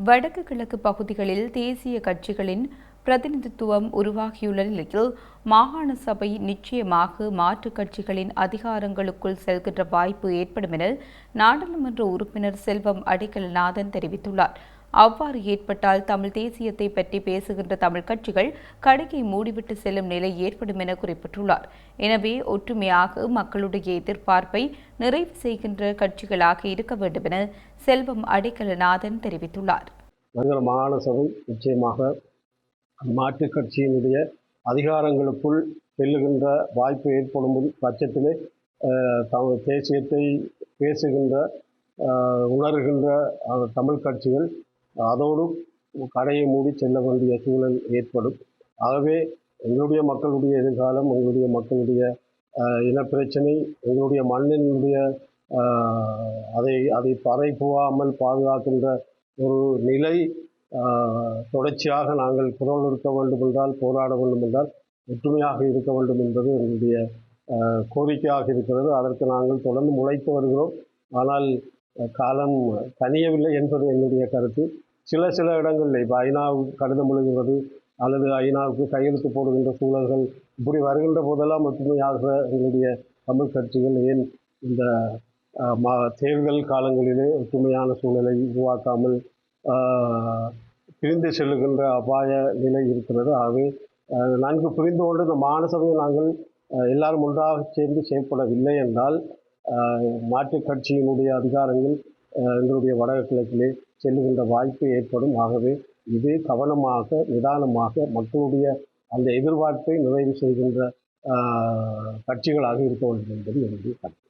வடக்கு கிழக்கு பகுதிகளில் தேசிய கட்சிகளின் பிரதிநிதித்துவம் உருவாகியுள்ள நிலையில் மாகாண சபை நிச்சயமாக மாற்றுக் கட்சிகளின் அதிகாரங்களுக்குள் செல்கின்ற வாய்ப்பு ஏற்படும் என நாடாளுமன்ற உறுப்பினர் செல்வம் அடைக்கலநாதன் தெரிவித்துள்ளார். அவ்வாறு ஏற்பட்டால் தமிழ் தேசியத்தை பற்றி பேசுகின்ற தமிழ் கட்சிகள் கடையை மூடிவிட்டு செல்லும் நிலை ஏற்படும் என குறிப்பிட்டுள்ளார். எனவே ஒற்றுமையாக மக்களுடைய எதிர்பார்ப்பை நிறைவு செய்கின்ற கட்சிகளாக இருக்க வேண்டும் என செல்வம் அடைக்கலநாதன் தெரிவித்துள்ளார். மாகாண சபை நிச்சயமாக மாற்றுக் கட்சியினுடைய அதிகாரங்களுக்குள் செல்லுகின்ற வாய்ப்பு ஏற்படும் பட்சத்திலே தேசியத்தை பேசுகின்ற உணர்கின்ற தமிழ் கட்சிகள் அதோடு கடையை மூடி செல்ல வேண்டிய சூழல் ஏற்படும். ஆகவே எங்களுடைய மக்களுடைய எதிர்காலம், எங்களுடைய மக்களுடைய இனப்பிரச்சனை, எங்களுடைய மண்ணினுடைய அதை பறை போகாமல் பாதுகாக்கின்ற ஒரு நிலை தொடர்ச்சியாக நாங்கள் குரல் இருக்க வேண்டும் என்றால், போராட வேண்டும் என்றால் ஒற்றுமையாக இருக்க வேண்டும் என்பது எங்களுடைய கோரிக்கையாக இருக்கிறது. அதற்கு நாங்கள் தொடர்ந்து உழைத்து வருகிறோம். ஆனால் காலம் தனியவில்லை என்பது என்னுடைய கருத்து. சில இடங்களில் இப்போ ஐநாவுக்கு கடிதம் எழுதுவது அல்லது ஐநாவுக்கு கையெழுத்து போடுகின்ற சூழல்கள் இப்படி வருகின்ற போதெல்லாம் ஒற்றுமையாக எங்களுடைய தமிழ் கட்சிகள் ஏன் இந்த தேர்தல் காலங்களிலே ஒற்றுமையான சூழலை உருவாக்காமல் பிரிந்து செல்லுகின்ற அபாய நிலை இருக்கிறது. ஆகவே நன்கு புரிந்து கொண்டு இந்த மாகாண சபையை நாங்கள் எல்லாரும் ஒன்றாக சேர்ந்து செயல்படவில்லை என்றால் மாற்றுக் கட்சியினுடைய அதிகாரங்கள் எங்களுடைய வடக்கு கிழக்கிலே செல்லுகின்ற வாய்ப்பு ஏற்படும். ஆகவே இது கவனமாக நிதானமாக மக்களுடைய அந்த எதிர்பார்ப்பை நிறைவு செய்கின்ற கட்சிகளாக இருக்க வேண்டும் என்பது என்னுடைய கருத்து.